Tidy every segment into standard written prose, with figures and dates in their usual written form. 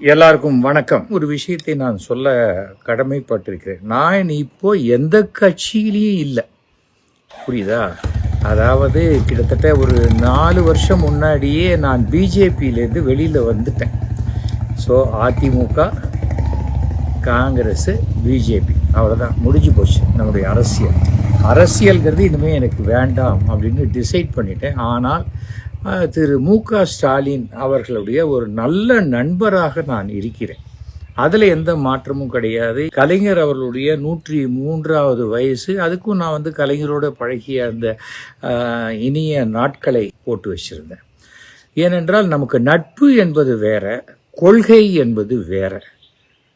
எல்லாருக்கும் வணக்கம். ஒரு விஷயத்தை நான் சொல்ல கடமைப்பட்டிருக்கிறேன். நான் இப்போ எந்த கட்சியிலையும் இல்லை, புரியுதா? அதாவது கிட்டத்தட்ட ஒரு 4 வருஷம் முன்னாடியே நான் பிஜேபியிலேருந்து வெளியில் வந்துட்டேன். ஸோ அதிமுக, காங்கிரஸ், பிஜேபி அவ்வளோதான், முடிஞ்சு போச்சு நம்முடைய அரசியல்ங்கிறது இனிமேல் எனக்கு வேண்டாம் அப்படின்னு டிசைட் பண்ணிட்டேன். ஆனால் திரு மு.க. ஸ்டாலின் அவர்களுடைய ஒரு நல்ல நண்பராக நான் இருக்கிறேன். அதில் எந்த மாற்றமும் கிடையாது. கலைஞர் அவர்களுடைய 103வது வயசு, அதுக்கும் நான் கலைஞரோட பழகிய அந்த இனிய நாட்களை போட்டு வச்சிருந்தேன். ஏனென்றால் நமக்கு நட்பு என்பது வேற, கொள்கை என்பது வேற.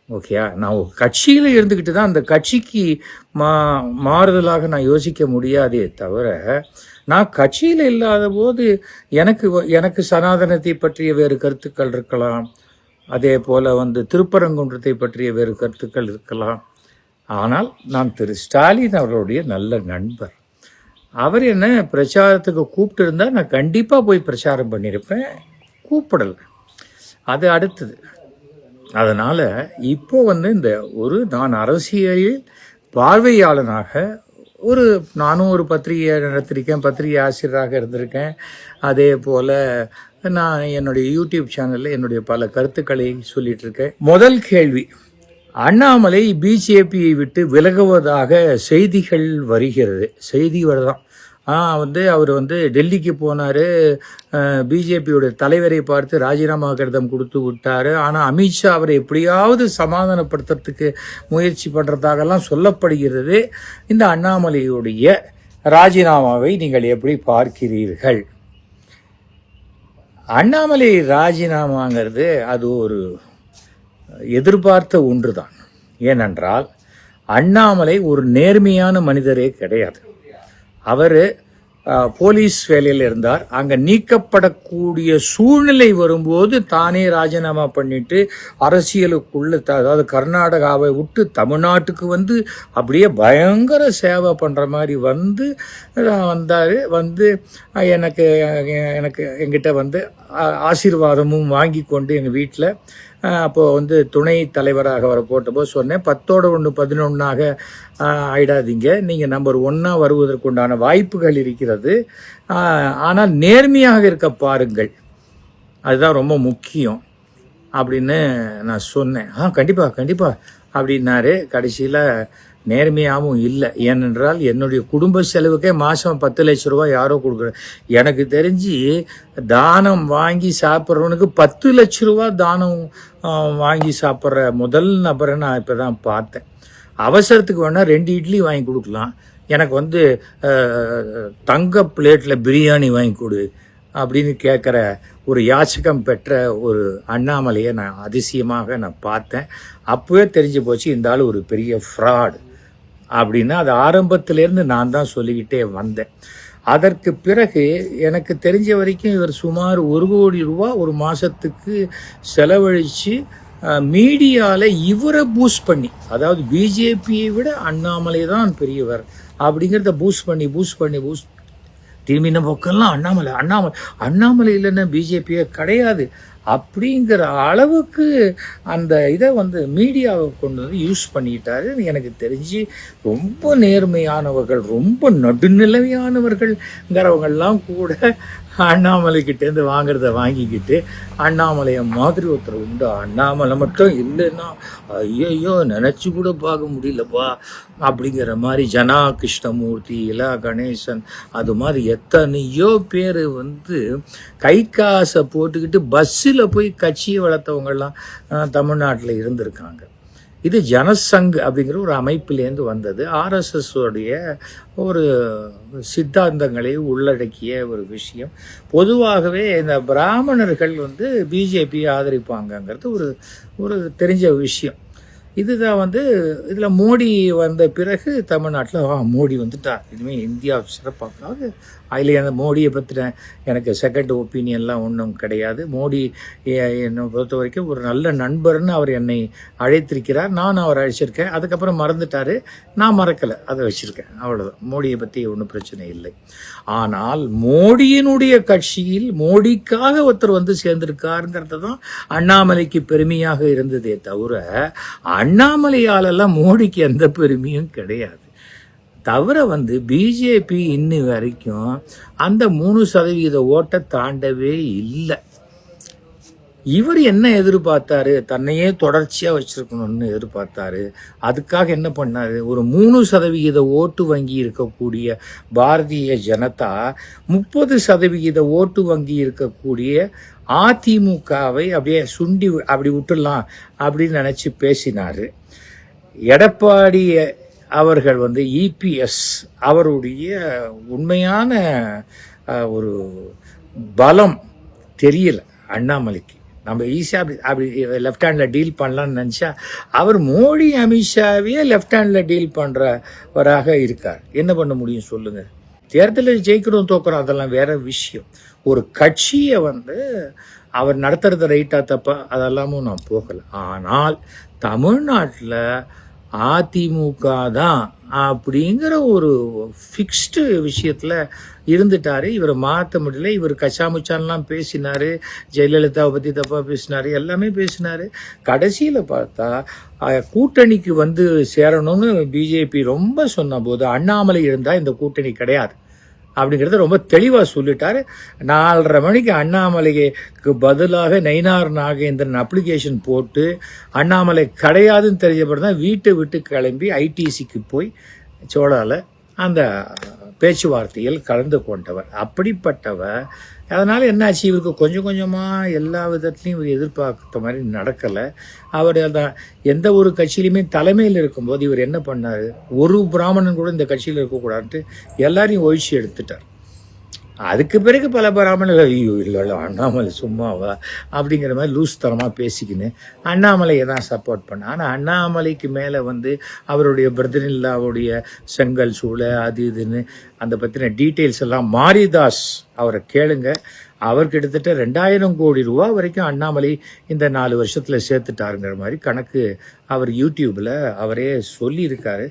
ஓகேயா? நான் கட்சியில் இருந்துக்கிட்டு தான் அந்த கட்சிக்கு மாறுதலாக நான் யோசிக்க முடியாதே தவிர, நான் கட்சியில் இல்லாத போது எனக்கு சனாதனத்தை பற்றிய வேறு கருத்துக்கள் இருக்கலாம், அதே போல் திருப்பரங்குன்றத்தை பற்றிய வேறு கருத்துக்கள் இருக்கலாம். ஆனால் நான் திரு ஸ்டாலின் அவர்களுடைய நல்ல நண்பர். அவர் என்ன பிரச்சாரத்துக்கு கூப்பிட்டு இருந்தால் நான் கண்டிப்பாக போய் பிரச்சாரம் பண்ணியிருப்பேன். கூப்பிடலை, அது அடுத்தது. அதனால் இப்போ இந்த நான் அரசியலில் பார்வையாளனாக நானும் ஒரு பத்திரிகை நடத்திருக்கேன், பத்திரிகை ஆசிரியராக இருந்திருக்கேன். அதே போல் நான் என்னுடைய யூடியூப் சேனலில் என்னுடைய பல கருத்துக்களை சொல்லிட்டு இருக்கேன். முதல் கேள்வி, அண்ணாமலை பிஜேபியை விட்டு விலகுவதாக செய்திகள் வருகிறது. செய்தி வருதான். அவர் டெல்லிக்கு போனார், பிஜேபியோட தலைவரை பார்த்து ராஜினாமா கடிதம் கொடுத்து விட்டார். ஆனால் அமித்ஷா அவரை எப்படியாவது சமாதானப்படுத்துறதுக்கு முயற்சி பண்ணுறதாகலாம் சொல்லப்படுகிறது. இந்த அண்ணாமலையுடைய ராஜினாமாவை நீங்கள் எப்படி பார்க்கிறீர்கள்? அண்ணாமலை ராஜினாமாங்கிறது அது ஒரு எதிர்பார்த்த ஒன்று தான். ஏனென்றால் அண்ணாமலை ஒரு நேர்மையான மனிதரே கிடையாது. அவர் போலீஸ் வேலையில் இருந்தார். அங்கே நீக்கப்படக்கூடிய சூழ்நிலை வரும்போது தானே ராஜினாமா பண்ணிட்டு அரசியலுக்குள்ள, அதாவது கர்நாடகாவை விட்டு தமிழ்நாட்டுக்கு அப்படியே பயங்கர சேவை பண்ணுற மாதிரி வந்தார். எனக்கு எங்கிட்ட ஆசீர்வாதமும் வாங்கி கொண்டு எங்கள் வீட்டில் அப்போது துணை தலைவராக அவரை போட்டபோது சொன்னேன், 10ஓட 1 11ஆக ஆயிடாதீங்க, நீங்கள் நம்பர் 1 வருவதற்குண்டான வாய்ப்புகள் இருக்கிறது. ஆனால் நேர்மையாக இருக்க பாருங்கள், அதுதான் ரொம்ப முக்கியம் அப்படின்னு நான் சொன்னேன். கண்டிப்பாக அப்படின்னாரு. கடைசியில் நேர்மையாகவும் இல்லை. ஏனென்றால் என்னுடைய குடும்ப செலவுக்கே மாதம் 10 லட்ச ரூபா யாரோ கொடுக்குறேன். எனக்கு தெரிஞ்சு தானம் வாங்கி சாப்பிட்றவனுக்கு 10 லட்ச ரூபா தானம் வாங்கி சாப்பிட்ற முதல் நபரை நான் இப்போ தான் பார்த்தேன். அவசரத்துக்கு வேணால் 2 இட்லி வாங்கி கொடுக்கலாம், எனக்கு தங்க பிளேட்டில் பிரியாணி வாங்கி கொடு அப்படின்னு கேட்குற ஒரு யாச்சகம் பெற்ற ஒரு அண்ணாமலையை நான் அதிசயமாக நான் பார்த்தேன். அப்போவே தெரிஞ்சு போச்சு இந்த ஆள் ஒரு பெரிய ஃப்ராடு அப்படின்னு. அது ஆரம்பத்திலேருந்து நான் தான் சொல்லிக்கிட்டே வந்தேன். அதற்கு பிறகு எனக்கு தெரிஞ்ச வரைக்கும் இவர் சுமார் 1 கோடி ரூபா ஒரு மாதத்துக்கு செலவழித்து மீடியாவில் இவரை பூஸ்ட் பண்ணி, அதாவது பிஜேபியை விட அண்ணாமலை தான் பெரியவர் அப்படிங்கிறத பூஸ்ட் பண்ணி திரும்பி நம்ம பக்கம்லாம் அண்ணாமலை இல்லைன்னா பிஜேபியே கிடையாது அப்படிங்கிற அளவுக்கு அந்த இதை மீடியாவை கொண்டு யூஸ் பண்ணிட்டாரு. எனக்கு தெரிஞ்சு ரொம்ப நேர்மையானவர்கள், ரொம்ப நடுநிலையானவர்கள்ங்கிறவங்கெல்லாம் கூட அண்ணாமலைக்கிட்டேருந்து வாங்குறத வாங்கிக்கிட்டு அண்ணாமலையை மாதிரி ஒருத்தர் உண்டு, அண்ணாமலை மட்டும் இல்லைன்னா ஐயோ நினச்சி கூட பார்க்க முடியலப்பா அப்படிங்கிற மாதிரி ஜனா கிருஷ்ணமூர்த்தி, இலா கணேசன், அது மாதிரி எத்தனையோ பேர் கை காசை போட்டுக்கிட்டு பஸ்ஸில் போய் கட்சியை வளர்த்தவங்கெல்லாம் தமிழ்நாட்டில் இருந்திருக்காங்க. இது ஜனசங் அப்படிங்கிற ஒரு அமைப்பிலேருந்து வந்தது. ஆர்எஸ்எஸ் உடைய ஒரு சித்தாந்தங்களை உள்ளடக்கிய ஒரு விஷயம். பொதுவாகவே இந்த பிராமணர்கள் பிஜேபியை ஆதரிப்பாங்கங்கிறது ஒரு தெரிஞ்ச விஷயம். இதுதான் இதில் மோடி வந்த பிறகு தமிழ்நாட்டில் மோடி வந்துட்டார், இனிமேல் இந்தியா சிறப்பாக அதில் அந்த மோடியை பற்றின எனக்கு செகண்ட் ஒப்பீனியன்லாம் ஒன்றும் கிடையாது. மோடி என்னை பொறுத்த வரைக்கும் ஒரு நல்ல நண்பர்னு அவர் என்னை அழைத்திருக்கிறார், நான் அவர் அழைச்சிருக்கேன். அதுக்கப்புறம் மறந்துட்டார், நான் மறக்கலை, அதை வச்சுருக்கேன், அவ்வளோதான். மோடியை பற்றி ஒன்றும் பிரச்சனை இல்லை. ஆனால் மோடியினுடைய கட்சியில் மோடிக்காக ஒருத்தர் வந்து சேர்ந்திருக்காருங்கிறது தான் அண்ணாமலைக்கு பெருமையாக இருந்ததே தவிர அண்ணாமலையாலெல்லாம் மோடிக்கு எந்த பெருமையும் கிடையாது. தவிர வந்து பிஜேபி இன்னி வரைக்கும் அந்த 3% ஓட்டை தாண்டவே இல்லை. இவர் என்ன எதிர்பார்த்தாரு, தன்னையே தொடர்ச்சியாக வச்சிருக்கணும்னு எதிர்பார்த்தாரு. அதுக்காக என்ன பண்ணாரு, ஒரு 3% ஓட்டு வங்கி இருக்கக்கூடிய பாரதிய ஜனதா 30% ஓட்டு வங்கி இருக்கக்கூடிய அதிமுகவை அப்படியே சுண்டி அப்படி விட்டுடலாம் அப்படின்னு நினச்சி பேசினார். எடப்பாடி அவர்கள் வந்து இபிஎஸ் அவருடைய உண்மையான ஒரு பலம் தெரியல அண்ணாமலைக்கு. நம்ம ஈஸியாக அப்படி லெஃப்ட் ஹேண்டில் டீல் பண்ணலான்னு நினச்சா அவர் மோடி அமித்ஷாவே லெஃப்ட் ஹேண்டில் டீல் பண்ணுறவராக இருக்கார். என்ன பண்ண முடியும் சொல்லுங்கள்? தேர்தலில் ஜெயிக்கிறோம் தோக்குறோம் அதெல்லாம் வேற விஷயம். ஒரு கட்சியை வந்து அவர் நடத்துறது ரைட்டா தப்பா அதெல்லாமும் நான் போகலை. ஆனால் தமிழ்நாட்டில் அதிமுக தான் அப்படிங்கிற ஒரு ஃபிக்ஸ்டு விஷயத்தில் இருந்துட்டார். இவரை மாற்ற முடியல. இவர் கச்சாமுச்சான்லாம் பேசினார், ஜெயலலிதாவை பற்றி தப்பாக பேசினார், எல்லாமே பேசினார். கடைசியில் பார்த்தா கூட்டணிக்கு வந்து சேரணும்னு பிஜேபி ரொம்ப சொன்ன போது அண்ணாமலை இருந்தால் இந்த கூட்டணி கிடையாது அப்படிங்கிறத ரொம்ப தெளிவாக சொல்லிட்டாரு. 4:30 மணிக்கு அண்ணாமலைக்கு பதிலாக நயினார் நாகேந்திரன் அப்ளிகேஷன் போட்டு அண்ணாமலை கிடையாதுன்னு தெரிஞ்சப்பறம் தான் வீட்டை விட்டு கிளம்பி ஐடிசிக்கு போய் சோழாவில் அந்த பேச்சுவார்த்தையில் கலந்து கொண்டவர். அப்படிப்பட்டவர். அதனால் என்னாச்சு, இவருக்கு கொஞ்சம் கொஞ்சமாக எல்லா விதத்துலையும் இவர் எதிர்பார்த்த மாதிரி நடக்கலை. அவர் எந்த ஒரு கட்சியிலையுமே தலைமையில் இருக்கும்போது இவர் என்ன பண்ணார், ஒரு பிராமணன் கூட இந்த கட்சியில் இருக்கக்கூடாதுன்ட்டு எல்லாரையும் ஒழிச்சு எடுத்துட்டார். அதுக்கு பிறகு பல பிராமணர்கள் ஐயோ இல்லை அண்ணாமலை சும்மாவா அப்படிங்கிற மாதிரி லூஸ் தரமாக பேசிக்கின்னு அண்ணாமலையை தான் சப்போர்ட் பண்ண. ஆனால் அண்ணாமலைக்கு மேலே வந்து அவருடைய பிரதனில்லாவுடைய செங்கல் சூளை அது இதுன்னு அந்த பற்றின டீட்டெயில்ஸ் எல்லாம் மாரிதாஸ் அவரை கேளுங்க. அவர் கிட்டத்தட்ட 2000 கோடி ரூபா வரைக்கும் அண்ணாமலை இந்த 4 வருஷத்தில் சேர்த்துட்டாருங்கிற மாதிரி கணக்கு அவர் யூடியூப்பில் அவரே சொல்லியிருக்காரு.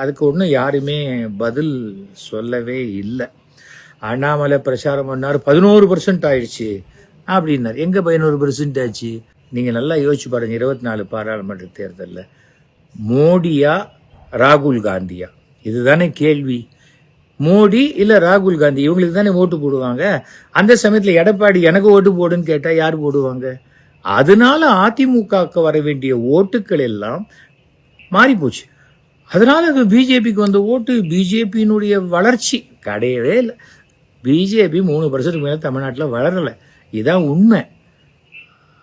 அதுக்கு ஒன்றும் யாருமே பதில் சொல்லவே இல்லை. அண்ணாமலை பிரச்சாரம் பண்ணார், 11% ஆயிடுச்சு அப்படின்னார். எங்கே 11% ஆச்சு? நீங்கள் நல்லா யோசிச்சு பாருங்கள். 24 பாராளுமன்ற தேர்தலில் மோடியா ராகுல் காந்தியா, இதுதானே கேள்வி. மோடி இல்லை ராகுல் காந்தி, இவங்களுக்கு தானே ஓட்டு போடுவாங்க. அந்த சமயத்தில் எடப்பாடி எனக்கு ஓட்டு போடுன்னு கேட்டால் யார் போடுவாங்க? அதனால அதிமுகவுக்கு வர வேண்டிய ஓட்டுக்கள் எல்லாம் மாறி போச்சு. அதனால பிஜேபிக்கு வந்த ஓட்டு, பிஜேபியினுடைய வளர்ச்சி கிடையவே இல்லை. பிஜேபி 3% மேலே தமிழ்நாட்டில் வளரலை, இதுதான் உண்மை.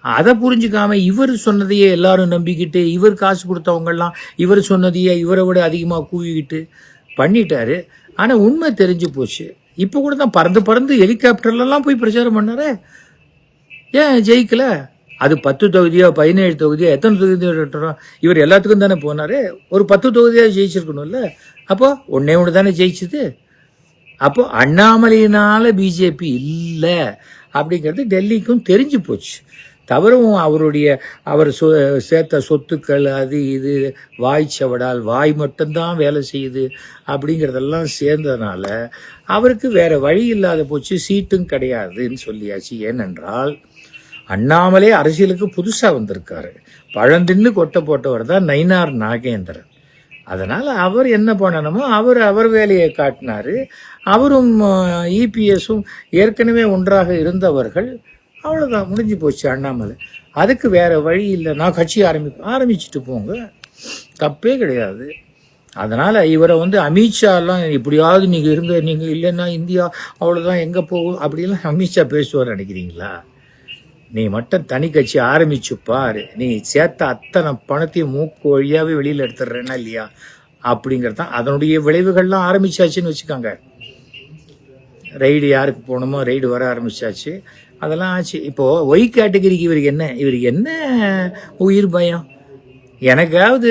அதை புரிஞ்சுக்காம இவர் சொன்னதையே எல்லாரும் நம்பிக்கிட்டு, இவர் காசு கொடுத்தவங்கெல்லாம் இவர் சொன்னதையே இவரை விட அதிகமாக கூவிக்கிட்டு பண்ணிட்டாரு. ஆனால் உண்மை தெரிஞ்சு போச்சு. இப்போ கூட தான் பறந்து ஹெலிகாப்டர்லாம் போய் பிரச்சாரம் பண்ணாரே, ஏன் ஜெயிக்கல? அது 10 தொகுதியோ 17 தொகுதியோ எத்தனை தொகுதியோ இவர் எல்லாத்துக்கும் தானே போனார். ஒரு 10 தொகுதியாக ஜெயிச்சிருக்கணும்ல. அப்போ ஒன்று தானே ஜெயிச்சுது. அப்போ அண்ணாமலையினால பிஜேபி இல்லை அப்படிங்கிறது டெல்லிக்கும் தெரிஞ்சு போச்சு. தவறும் அவர் சேர்த்த சொத்துக்கள் அது இது வாய்ச்சவடால் வாய் மட்டும்தான் வேலை செய்யுது அப்படிங்கிறதெல்லாம் சேர்ந்ததுனால அவருக்கு வேற வழி இல்லாத போச்சு. சீட்டும் கிடையாதுன்னு சொல்லியாச்சு. ஏனென்றால் அண்ணாமலை அரசியலுக்கு புதுசாக வந்திருக்காரு. பழந்தின்னு கொட்டை போட்டவர் தான் நயினார் நாகேந்திரன். அதனால் அவர் என்ன பண்ணணுமோ அவர் வேலையை காட்டினார். அவரும் இபிஎஸும் ஏற்கனவே ஒன்றாக இருந்தவர்கள். அவ்வளோதான், முடிஞ்சு போச்சு அண்ணாமலை. அதுக்கு வேறு வழி இல்லை. நான் கட்சி ஆரம்பிச்சுட்டு போங்க, தப்பே கிடையாது. அதனால் இவரை அமித்ஷாலாம் எப்படியாவது நீங்கள் இல்லைன்னா இந்தியா அவ்வளோதான் எங்கே போகும் அப்படிலாம் அமித்ஷா பேசுவார் நினைக்கிறீங்களா? நீ மட்டும் தனி கட்சி ஆரம்பிச்சு பாரு, நீ சேர்த்த அத்தனை பணத்தையும் மூக்கு வழியாகவே வெளியில் எடுத்துடுறேன்னா இல்லையா அப்படிங்கிறது தான். அதனுடைய விளைவுகள்லாம் ஆரம்பிச்சாச்சுன்னு வச்சுக்கோங்க. ரைடு யாருக்கு போகணுமோ ரைடு வர ஆரம்பிச்சாச்சு, அதெல்லாம் ஆச்சு. இப்போது ஒய் கேட்டகரிக்கு இவருக்கு என்ன உயிர் பயம்? எனக்காவது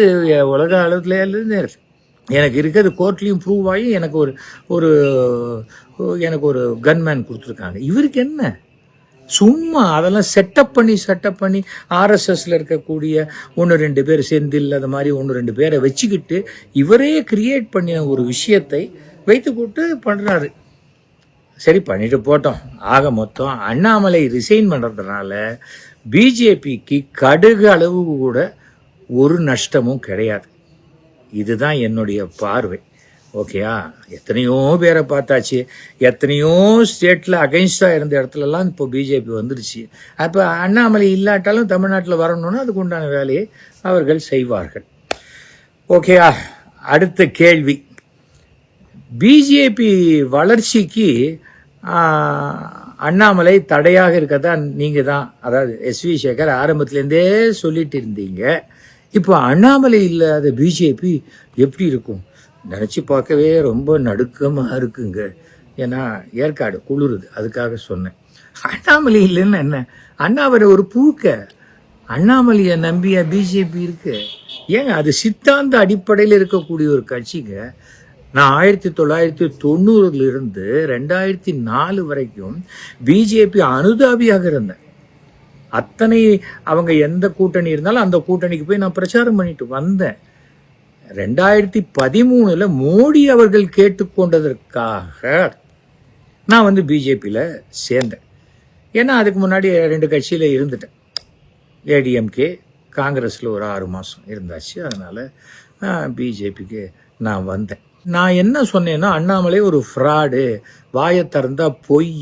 உலக அளவுலேருந்து எனக்கு இருக்கிறது கோர்ட்லேயும் ப்ரூவ் ஆகி எனக்கு ஒரு எனக்கு ஒரு கன்மேன் கொடுத்துருக்காங்க. இவருக்கு என்ன, சும்மா அதெல்லாம் செட்டப் பண்ணி ஆர்எஸ்எஸ்ல இருக்கக்கூடிய 1-2 பேர், செந்தில் அது மாதிரி 1-2 பேரை வச்சுக்கிட்டு இவரே கிரியேட் பண்ணின ஒரு விஷயத்தை வைத்து கூட்டு பண்ணுறாரு. சரி, பண்ணிட்டு போட்டோம். ஆக மொத்தம் அண்ணாமலை ரிசைன் பண்ணுறதுனால பிஜேபிக்கு கடுகு அளவு கூட ஒரு நஷ்டமும் கிடையாது. இதுதான் என்னுடைய பார்வை. ஓகேயா? எத்தனையோ பேரை பார்த்தாச்சு, எத்தனையோ ஸ்டேட்டில் அகைன்ஸ்டாக இருந்த இடத்துலலாம் இப்போ பிஜேபி வந்துடுச்சு. அப்போ அண்ணாமலை இல்லாட்டாலும் தமிழ்நாட்டில் வரணும்னா அதுக்கு உண்டான வேலையை அவர்கள் செய்வார்கள். ஓகேயா? அடுத்த கேள்வி, பிஜேபி வளர்ச்சிக்கு அண்ணாமலை தடையாக இருக்கதா நீங்கள் தான், அதாவது எஸ்வி சேகர் ஆரம்பத்துலேருந்தே சொல்லிட்டு இருந்தீங்க. இப்போ அண்ணாமலை இல்லாத பிஜேபி எப்படி இருக்கும் நினச்சி பார்க்கவே ரொம்ப நடுக்கமாக இருக்குங்க. ஏன்னா ஏற்காடு குளிருது, அதுக்காக சொன்னேன். அண்ணாமலை இல்லைன்னு என்ன, அண்ணாமலை ஒரு புழுக்க, அண்ணாமலையை நம்பிய பிஜேபி இருக்கு. ஏங்க, அது சித்தாந்த அடிப்படையில் இருக்கக்கூடிய ஒரு கட்சிங்க. நான் 1990 2004 வரைக்கும் பிஜேபி அனுதாபியாக இருந்தேன். அத்தனை அவங்க எந்த கூட்டணி இருந்தாலும் அந்த கூட்டணிக்கு போய் நான் பிரச்சாரம் பண்ணிட்டு வந்தேன். 2013 மோடி அவர்கள் கேட்டுக்கொண்டதற்காக நான் பிஜேபியில் சேர்ந்தேன். ஏன்னா அதுக்கு முன்னாடி 2 கட்சியில் இருந்துட்டேன். ஏடிஎம்கே, காங்கிரஸில் ஒரு 6 மாதம் இருந்தாச்சு. அதனால் பிஜேபிக்கு நான் வந்தேன். நான் என்ன சொன்னேன்னா, அண்ணாமலை ஒரு ஃப்ராடு, வாயை திறந்தா பொய்,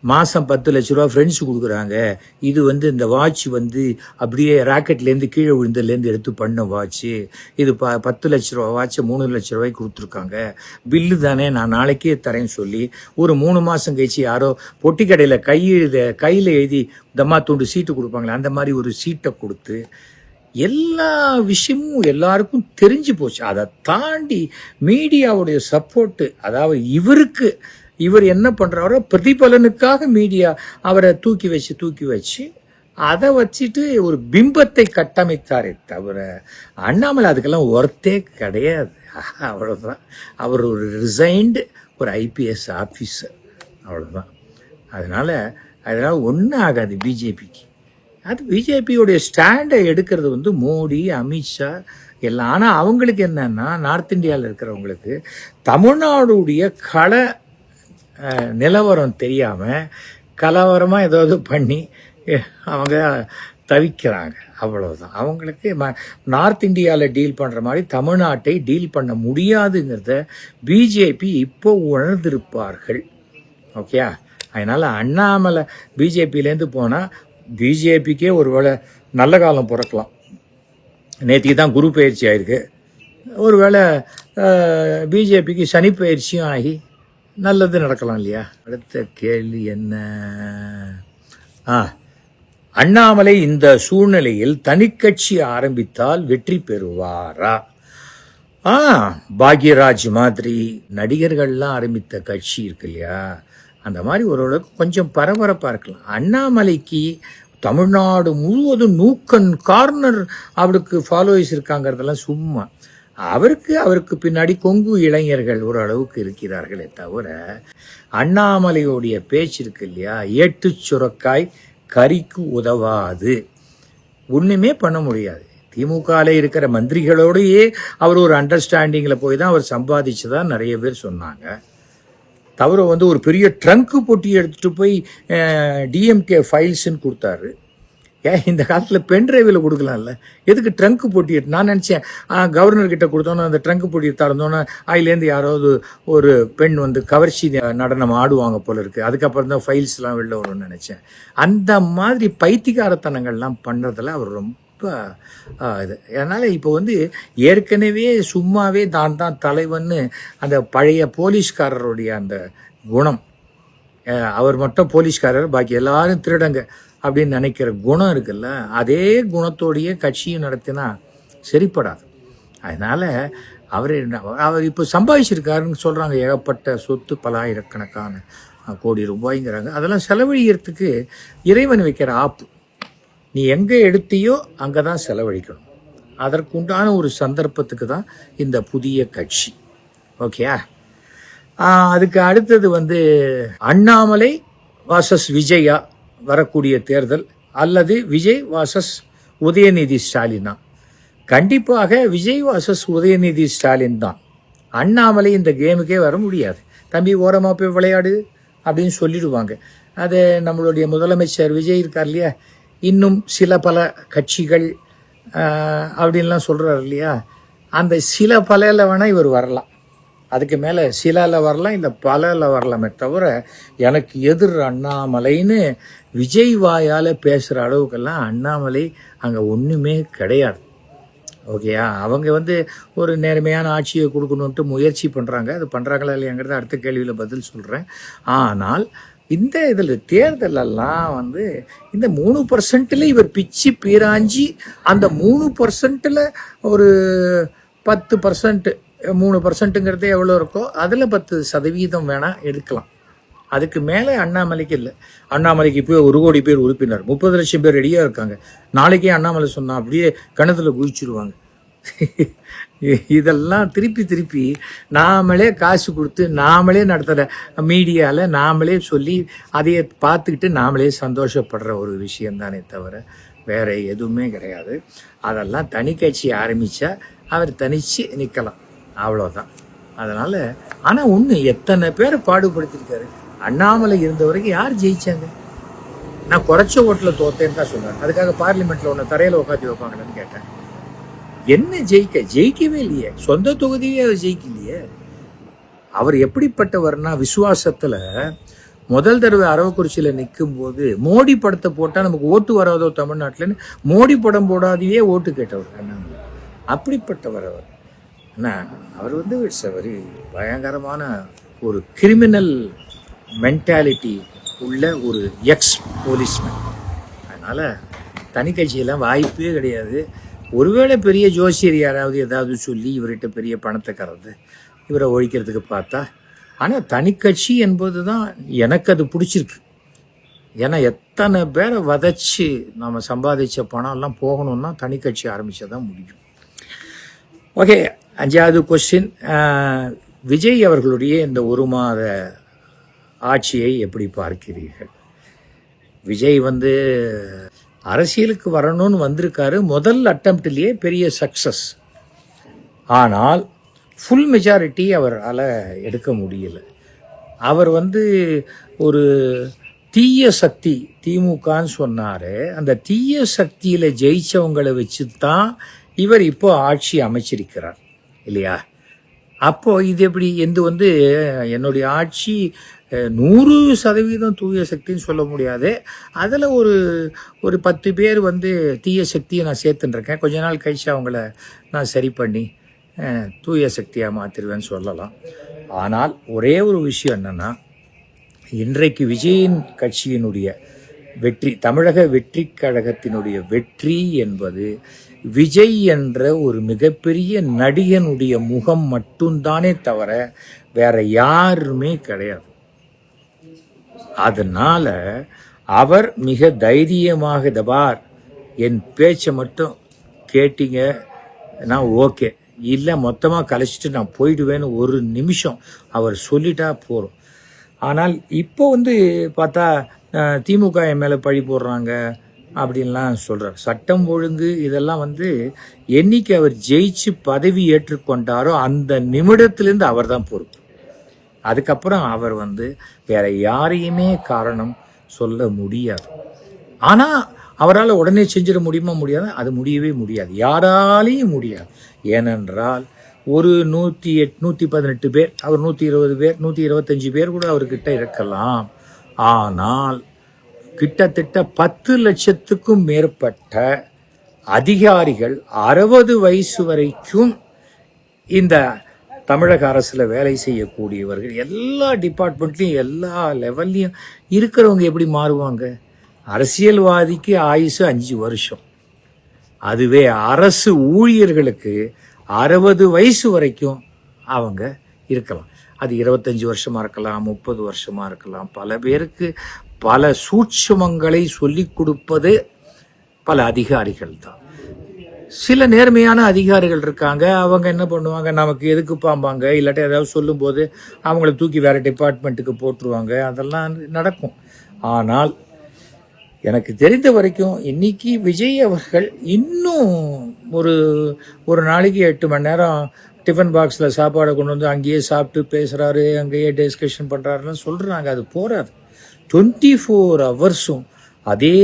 மாதம் 10 லட்ச ரூபா ஃப்ரெண்ட்ஸ் கொடுக்குறாங்க, இது இந்த வாட்ச் அப்படியே ராக்கெட்லேருந்து கீழே விழுந்ததுலேருந்து எடுத்து பண்ண வாட்ச்சு, இது 10 லட்ச ரூபா வாட்சை 3 லட்ச ரூபாய்க்கு கொடுத்துருக்காங்க, பில்லு தானே நான் நாளைக்கே தரேன்னு சொல்லி ஒரு 3 மாதம் கழிச்சு யாரோ பொட்டி கடையில் கையில் எழுதி தம்மா துண்டு சீட்டு கொடுப்பாங்களே, அந்த மாதிரி ஒரு சீட்டை கொடுத்து எல்லா விஷயமும் எல்லாருக்கும் தெரிஞ்சு போச்சு. அதை தாண்டி மீடியாவுடைய சப்போர்ட்டு, அதாவது இவர் என்ன பண்ணுறாரோ பிரதிபலனுக்காக மீடியா அவரை தூக்கி வச்சு அதை வச்சுட்டு ஒரு பிம்பத்தை கட்டமைத்தாரே தவிர அண்ணாமலை அதுக்கெல்லாம் ஒர்த்தே கிடையாது. அவ்வளோதான். அவர் ஒரு ரிசைன்டு ஒரு ஐபிஎஸ் ஆஃபீஸர், அவ்வளோதான். அதனால் ஒன்றும் ஆகாது பிஜேபிக்கு. அது பிஜேபியோடைய ஸ்டாண்டை எடுக்கிறது மோடி, அமித்ஷா எல்லாம். ஆனால் அவங்களுக்கு என்னன்னா, நார்த் இந்தியாவில் இருக்கிறவங்களுக்கு தமிழ்நாடுடைய நிலவரம் தெரியாமல் கலவரமாக ஏதாவது பண்ணி அவங்க தவிக்கிறாங்க, அவ்வளோதான். அவங்களுக்கு நார்த் இந்தியாவில் டீல் பண்ணுற மாதிரி தமிழ்நாட்டை டீல் பண்ண முடியாதுங்கிறத பிஜேபி இப்போ உணர்ந்திருப்பார்கள். ஓகே? அதனால் அண்ணாமலை பிஜேபியிலேருந்து போனால் பிஜேபிக்கே ஒரு வேளை நல்ல காலம் பிறக்கலாம். நேற்றுக்கு தான் குரு பயிற்சி ஆயிருக்கு. ஒரு வேளை பிஜேபிக்கு சனி பயிற்சியும் ஆகி நல்லது நடக்கலாம் இல்லையா? அடுத்த கேள்வி என்ன, அண்ணாமலை இந்த சூழ்நிலையில் தனிக்கட்சி ஆரம்பித்தால் வெற்றி பெறுவாரா? பாக்யராஜ் மாதிரி நடிகர்கள்லாம் ஆரம்பித்த கட்சி இருக்கு இல்லையா, அந்த மாதிரி ஓரளவுக்கு கொஞ்சம் பரபரப்பாக இருக்கலாம். அண்ணாமலைக்கு தமிழ்நாடு முழுவதும் நூக்கன் கார்னர் அவருக்கு ஃபாலோவர்ஸ் இருக்காங்கிறதெல்லாம் சும்மா. அவருக்கு பின்னாடி கொங்கு இளைஞர்கள் ஓரளவுக்கு இருக்கிறார்களே தவிர அண்ணாமலையோடைய பேச்சு இருக்கு இல்லையா, ஏட்டு சுரக்காய் கறிக்கு உதவாது, ஒன்றுமே பண்ண முடியாது. திமுகவில் இருக்கிற மந்திரிகளோடையே அவர் ஒரு அண்டர்ஸ்டாண்டிங்கில் போய் தான் அவர் சம்பாதிச்சதான் நிறைய பேர் சொன்னாங்க. தவிர ஒரு பெரிய ட்ரங்கு பொட்டி எடுத்துகிட்டு போய் டிஎம்கே ஃபைல்ஸ்ன்னு கொடுத்தாரு. இந்த காலத்தில் பென்ட்ரைவில் கொடுக்கலாம்ல, எதுக்கு ட்ரங்கு பொட்டி? நான் நினச்சேன் கவர்னர்கிட்ட கொடுத்தோன்னா அந்த ட்ரங்கு பொட்டி திறந்தோன்னே அதுலேருந்து யாராவது ஒரு பெண் கவர்ச்சி நடனம் ஆடுவாங்க போல இருக்குது, அதுக்கப்புறம் தான் ஃபைல்ஸ்லாம் வெளில வரும்னு நினச்சேன். அந்த மாதிரி பைத்தியகாரத்தனங்கள்லாம் பண்ணுறதில் அவர் ரொம்ப இது. அதனால் இப்போ ஏற்கனவே சும்மாவே தான் தலைவன்னு அந்த பழைய போலீஸ்காரருடைய அந்த குணம், அவர் மட்டும் போலீஸ்காரர் பாக்கி எல்லாரும் திருடங்க அப்படின்னு நினைக்கிற குணம் இருக்குல்ல, அதே குணத்தோடைய கட்சியும் நடத்தினா சரிப்படாது. அதனால் அவர் இப்போ சம்பாதிச்சிருக்காருன்னு சொல்கிறாங்க. ஏகப்பட்ட சொத்து, பல ஆயிரக்கணக்கான கோடி ரூபாய்ங்கிறாங்க. அதெல்லாம் செலவழிக்கிறதுக்கு இறைவன் வைக்கிற ஆப்பு. நீ எங்கே எடுத்தியோ அங்கே தான் செலவழிக்கணும். அதற்குண்டான ஒரு சந்தர்ப்பத்துக்கு தான் இந்த புதிய கட்சி. ஓகே? அதுக்கு அடுத்தது வந்து அண்ணாமலை வாசஸ் விஜயா வரக்கூடிய தேர்தல், அல்லது விஜய் வாசஸ் உதயநிதி ஸ்டாலினா. கண்டிப்பாக விஜய் வாசஸ் உதயநிதி ஸ்டாலின் தான். அண்ணாமலை இந்த கேமுக்கே வர முடியாது. தம்பி ஓரமாக போய் விளையாடு அப்படின்னு சொல்லிடுவாங்க. அது நம்மளுடைய முதலமைச்சர் விஜய் இருக்கார் இல்லையா, இன்னும் சில பல கட்சிகள் அப்படின்லாம் சொல்கிறார் இல்லையா, அந்த சில பலையில் வேணால் இவர் வரலாம். அதுக்கு மேலே சிலவில் வரலாம், இல்லை பலவில் வரலாமே தவிர எனக்கு எதிர் அண்ணாமலைன்னு விஜய் வாயால் பேசுகிற அளவுக்கெல்லாம் அண்ணாமலை அங்கே ஒன்றுமே கிடையாது. ஓகேயா, அவங்க வந்து ஒரு நேர்மையான ஆட்சியை கொடுக்கணுன்ட்டு முயற்சி பண்ணுறாங்க. அது பண்ணுறாங்களா இல்லையாங்கிறது அடுத்த கேள்வியில் பதில் சொல்கிறேன். ஆனால் இந்த இதில் தேர்தலெல்லாம் வந்து இந்த 3% இவர் பிச்சு பீராஞ்சி அந்த 3% ஒரு 10%, 3%ங்கிறது எவ்வளோ இருக்கோ அதில் 10% வேணால் எடுக்கலாம். அதுக்கு மேலே அண்ணாமலைக்கு இல்லை. அண்ணாமலைக்கு இப்போ 1 கோடி பேர் உறுப்பினர், 30 லட்சம் பேர் ரெடியாக இருக்காங்க. நாளைக்கே அண்ணாமலை சொன்னால் அப்படியே கணத்தில் குதிச்சிடுவாங்க. இதெல்லாம் திருப்பி நாமளே காசு கொடுத்து நாமளே நடத்துகிற மீடியாவில் நாமளே சொல்லி அதையே பார்த்துக்கிட்டு நாமளே சந்தோஷப்படுற ஒரு விஷயந்தானே தவிர வேறு எதுவுமே கிடையாது. அதெல்லாம் தனி கட்சி ஆரம்பித்தா அவர் தனித்து நிற்கலாம், அவ்வளோதான். அதனால் ஆனால் ஒன்று, எத்தனை பேரை பாடுபடுத்திருக்காரு. அண்ணாமலை இருந்த வரைக்கும் யார் ஜெயிச்சாங்க? நான் குறைச்ச ஓட்டில் தோத்தேன்னு தான் சொன்னார். அதுக்காக பார்லிமெண்ட்டில் ஒன்று தரையில் உட்காந்து வைப்பாங்கன்னு கேட்டேன். என்ன ஜெயிக்கவே இல்லையே, சொந்த தொகுதியே அவர் ஜெயிக்கலையே. அவர் எப்படிப்பட்டவர்னா, விசுவாசத்தில் முதல் தடவை அரவக்குறிச்சியில் நிற்கும் போது மோடி படத்தை போட்டால் நமக்கு ஓட்டு வராதோ தமிழ்நாட்டில்னு மோடி படம் போடாதையே ஓட்டு கேட்டவர் அண்ணாமலை. அப்படிப்பட்டவர் அவர். என்ன, அவர் வந்து இட்ஸ் அ வெரி பயங்கரமான ஒரு கிரிமினல் மென்டாலிட்டி உள்ள ஒரு எக்ஸ் போலீஸ்மேன். அதனால் தனி கட்சியெல்லாம் வாய்ப்பே கிடையாது. ஒருவேளை பெரிய ஜோசியர் யாராவது ஏதாவது சொல்லி இவர்கிட்ட பெரிய பணத்தை கறந்து இவரை ஒழிக்கிறதுக்கு பார்த்தா. ஆனால் தனி கட்சி என்பது தான் எனக்கு அது பிடிச்சிருக்கு. ஏன்னா எத்தனை பேரை வதச்சி நம்ம சம்பாதிச்ச பணம்லாம் போகணும்னா தனி கட்சி ஆரம்பித்தா தான் முடியும். ஓகே, 5வது கொஸ்டின், விஜய் அவர்களுடைய இந்த 1 மாத ஆட்சியை எப்படி பார்க்கிறீர்கள்? விஜய் வந்து அரசியலுக்கு வரணும்னு வந்திருக்காரு. முதல் அட்டம்ப்ட்லேயே பெரிய சக்ஸஸ். ஆனால் ஃபுல் மெஜாரிட்டி அவரால் எடுக்க முடியல. அவர் வந்து ஒரு தீய சக்தி திமுகன்னு சொன்னார். அந்த தீய சக்தியில் ஜெயிச்சவங்களை வச்சு தான் இவர் இப்போ ஆட்சி அமைச்சிருக்கிறார் இல்லையா? அப்போது இது எப்படி வந்து என்னுடைய ஆட்சி 100% தூய சக்தின்னு சொல்ல முடியாது. அதில் ஒரு 10 பேர் வந்து தீய சக்தியை நான் சேர்த்துட்டுருக்கேன். கொஞ்ச நாள் கழிச்சு அவங்கள நான் சரி பண்ணி தூய சக்தியாக மாற்றிடுவேன்னு சொல்லலாம். ஆனால் ஒரே ஒரு விஷயம் என்னென்னா, இன்றைக்கு விஜயின் கட்சியினுடைய வெற்றி, தமிழக வெற்றி கழகத்தினுடைய வெற்றி என்பது விஜய் என்ற ஒரு மிகப்பெரிய நடிகனுடைய முகம் மட்டும்தானே தவிர வேற யாருமே கிடையாது. அதனால அவர் மிக தைரியமாக, தபார் என் பேச்சை மட்டும் கேட்டீங்க நான் ஓகே, இல்லை மொத்தமாக கலைச்சிட்டு நான் போயிடுவேன்னு ஒரு நிமிஷம் அவர் சொல்லிட்டா போகிறோம். ஆனால் இப்போ வந்து பார்த்தா திமுக என் மேலே பழி போடுறாங்க அப்படின்லாம் சொல்கிறார். சட்டம் ஒழுங்கு இதெல்லாம் வந்து என்னைக்கு அவர் ஜெயிச்சு பதவி ஏற்றுக்கொண்டாரோ அந்த நிமிடத்திலேருந்து அவர் தான் பொறுப்பு. அதுக்கப்புறம் அவர் வந்து வேற யாரையுமே காரணம் சொல்ல முடியாது. ஆனால் அவரால் உடனே செஞ்சிட முடியாது, அது முடியவே முடியாது, யாராலையும் முடியாது. ஏனென்றால் ஒரு 118 பேர், அவர் 120 பேர், 125 பேர் கூட அவர்கிட்ட இருக்கலாம். ஆனால் கிட்டத்தட்ட 10 லட்சத்துக்கும் மேற்பட்ட அதிகாரிகள் 60 வயசு வரைக்கும் இந்த தமிழக அரசில் வேலை செய்யக்கூடியவர்கள், எல்லா டிபார்ட்மெண்ட்லையும் எல்லா லெவல்லையும் இருக்கிறவங்க எப்படி மாறுவாங்க? அரசியல்வாதிக்கு ஆயுசு 5 வருஷம், அதுவே அரசு ஊழியர்களுக்கு 60 வயசு வரைக்கும் அவங்க இருக்கலாம். அது 25 வருஷமாக இருக்கலாம், 30 வருஷமாக இருக்கலாம். பல பேருக்கு பல சூட்சுமங்களை சொல்லி கொடுப்பது பல அதிகாரிகள் தான். சில நேர்மையான அதிகாரிகள் இருக்காங்க, அவங்க என்ன பண்ணுவாங்க, நமக்கு எதுக்கு பாம்பாங்க, இல்லாட்டி ஏதாவது சொல்லும்போது அவங்கள தூக்கி வேறு டிபார்ட்மெண்ட்டுக்கு போட்டுருவாங்க, அதெல்லாம் நடக்கும். ஆனால் எனக்கு தெரிந்த வரைக்கும் இன்னைக்கு விஜய் அவர்கள் இன்னும் ஒரு ஒரு நாளைக்கு 8 மணி நேரம் டிஃபன் பாக்ஸில் சாப்பாடை கொண்டு வந்து அங்கேயே சாப்பிட்டு பேசுகிறாரு, அங்கேயே டிஸ்கஷன் பண்ணுறாருன்னு சொல்கிறாங்க. அது போகாது. 24 ஹவர்ஸும் அதே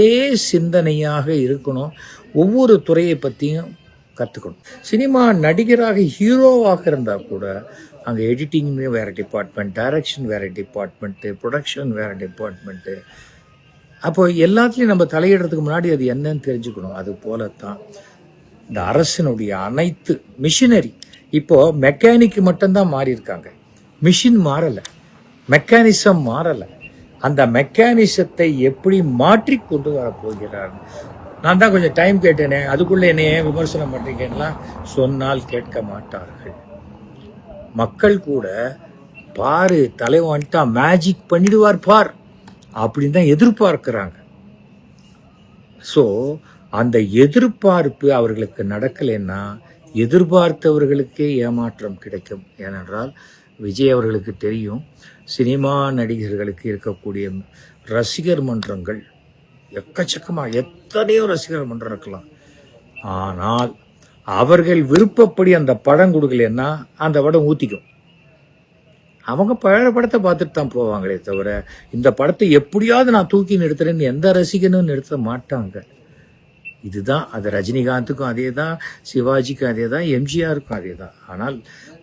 சிந்தனையாக இருக்கணும். ஒவ்வொரு துறையை பற்றியும் கற்றுக்கணும். சினிமா நடிகராக ஹீரோவாக இருந்தால் கூட அங்கே எடிட்டிங் வேறு டிபார்ட்மெண்ட், டைரக்ஷன் வேறு டிபார்ட்மெண்ட்டு, ப்ரொடக்ஷன் வேறு டிபார்ட்மெண்ட்டு. அப்போ எல்லாத்துலேயும் நம்ம தலையிடுறதுக்கு முன்னாடி அது என்னன்னு தெரிஞ்சுக்கணும். அது போலத்தான் இந்த அரசினுடைய அனைத்து மிஷினரி இப்போது மெக்கானிக்கு மட்டும்தான் மாறி இருக்காங்க, மிஷின் மாறலை, மெக்கானிசம் மாறலை. அந்த மெக்கானிசத்தை எப்படி மாற்றி கொண்டு வர போகிறார்? நான் தான் கொஞ்சம் டைம் கேட்டேனே, அதுக்குள்ளே என்னையே விமர்சனம் பண்ணுறீங்கன்னா சொன்னால் கேட்க மாட்டார்கள். மக்கள் கூட பாரு தலைவன் வந்துட்டா மேஜிக் பண்ணிடுவார் பார் அப்படின்னு தான் எதிர்பார்க்கிறாங்க. ஸோ அந்த எதிர்பார்ப்பு அவர்களுக்கு நடக்கலைன்னா எதிர்பார்த்தவர்களுக்கே ஏமாற்றம் கிடைக்கும். ஏனென்றால் விஜய் அவர்களுக்கு தெரியும், சினிமா நடிகர்களுக்கு இருக்கக்கூடிய ரசிகர் மன்றங்கள் எக்கச்சக்கமாக எத்தனையோ ரசிகர் மன்றம் இருக்கலாம். ஆனால் அவர்கள் விருப்பப்படி அந்த படம் கொடுக்கலன்னா அந்த படம் ஊற்றிக்கும். அவங்க பழைய படத்தை பார்த்துட்டு தான் போவாங்களே தவிர இந்த படத்தை எப்படியாவது நான் தூக்கி நிறுத்துறேன்னு எந்த ரசிகனும் நிறுத்த மாட்டாங்க. இதுதான் அது. ரஜினிகாந்துக்கும் அதே தான், சிவாஜிக்கும் அதே தான், எம்ஜிஆருக்கும் அதே தான். ஆனால்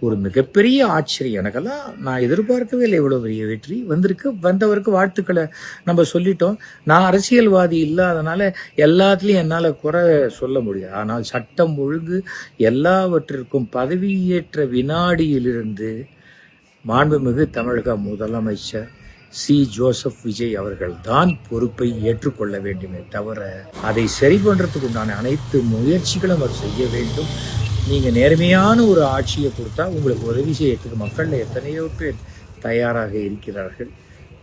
ஒரு மிகப்பெரிய ஆச்சரியம், எனக்கெல்லாம் நான் எதிர்பார்க்கவே இல்லை இவ்வளோ பெரிய வெற்றி வந்திருக்கு. வந்தவருக்கு வாழ்த்துக்களை நம்ம சொல்லிட்டோம். நான் அரசியல்வாதி இல்லாதனால எல்லாத்துலேயும் என்னால் குறை சொல்ல முடியாது. ஆனால் சட்டம் ஒழுங்கு எல்லாவற்றிற்கும் பதவியேற்ற வினாடியிலிருந்து மாண்புமிகு தமிழக முதலமைச்சர் சி. ஜோசப் விஜய் அவர்கள் தான் பொறுப்பை ஏற்றுக்கொள்ள வேண்டுமே தவிர அதை சரி பண்ணுறதுக்கு உண்டான அனைத்து முயற்சிகளும் அவர் செய்ய வேண்டும். நீங்கள் நேர்மையான ஒரு ஆட்சியை கொடுத்தா உங்களுக்கு உதவி செய்யறதுக்கு மக்களில் எத்தனையோ பேர் தயாராக இருக்கிறார்கள்.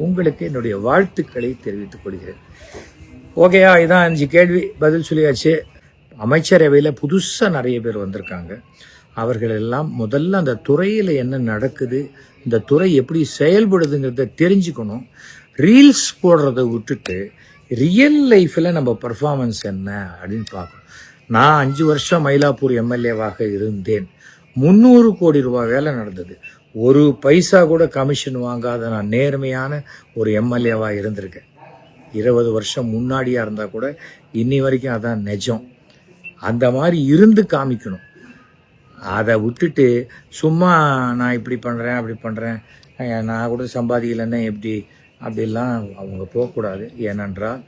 உங்களுக்கு என்னுடைய வாழ்த்துக்களை தெரிவித்துக் கொள்கிறேன். ஓகேயா, இதான் 5 கேள்வி பதில் சொல்லியாச்சு. அமைச்சரவையில் புதுசாக நிறைய பேர் வந்திருக்காங்க. அவர்கள் எல்லாம் முதல்ல அந்த துறையில் என்ன நடக்குது, இந்த துறை எப்படி செயல்படுதுங்கிறத தெரிஞ்சுக்கணும். ரீல்ஸ் போடுறத விட்டுட்டு ரியல் லைஃப்பில் நம்ம பர்ஃபார்மன்ஸ் என்ன அப்படின்னு பார்க்கணும். நான் 5 வருஷம் மயிலாப்பூர் எம்எல்ஏவாக இருந்தேன். 300 கோடி ரூபாய் வேலை நடந்தது. ஒரு பைசா கூட கமிஷன் வாங்காத நான் நேர்மையான ஒரு எம்எல்ஏவாக இருந்திருக்கேன். 20 வருஷம் முன்னாடியாக இருந்தால் கூட இன்னி வரைக்கும் அதான் நிஜம். அந்த மாதிரி இருந்து காமிக்கணும். அதை விட்டுட்டு சும்மா நான் இப்படி பண்ணுறேன் அப்படி பண்ணுறேன், நான் கூட சம்பாதிக்கலைன்னா எப்படி அப்படிலாம் அவங்க போகக்கூடாது. ஏனென்றால்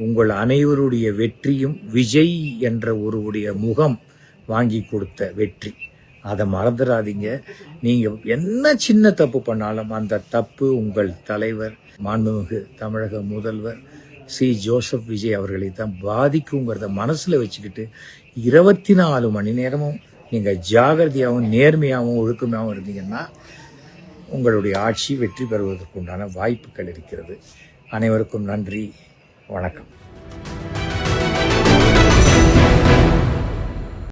உங்கள் அனைவருடைய வெற்றியும் விஜய் என்ற ஒருவருடைய முகம் வாங்கி கொடுத்த வெற்றி. அதை மறந்துடாதீங்க. நீங்கள் என்ன சின்ன தப்பு பண்ணாலும் அந்த தப்பு உங்கள் தலைவர் மாண்புமிகு தமிழக முதல்வர் சி. ஜோசப் விஜய் அவர்களை தான் பாதிக்குங்கிறத மனசில் வச்சுக்கிட்டு 24 மணி நேரமும் நீங்கள் ஜாகிரதையாகவும் நேர்மையாகவும் ஒழுக்கமாகவும் இருந்தீங்கன்னா உங்களுடைய ஆட்சி வெற்றி பெறுவதற்கு உண்டான வாய்ப்புகள் இருக்கிறது. அனைவருக்கும் நன்றி, வணக்கம்.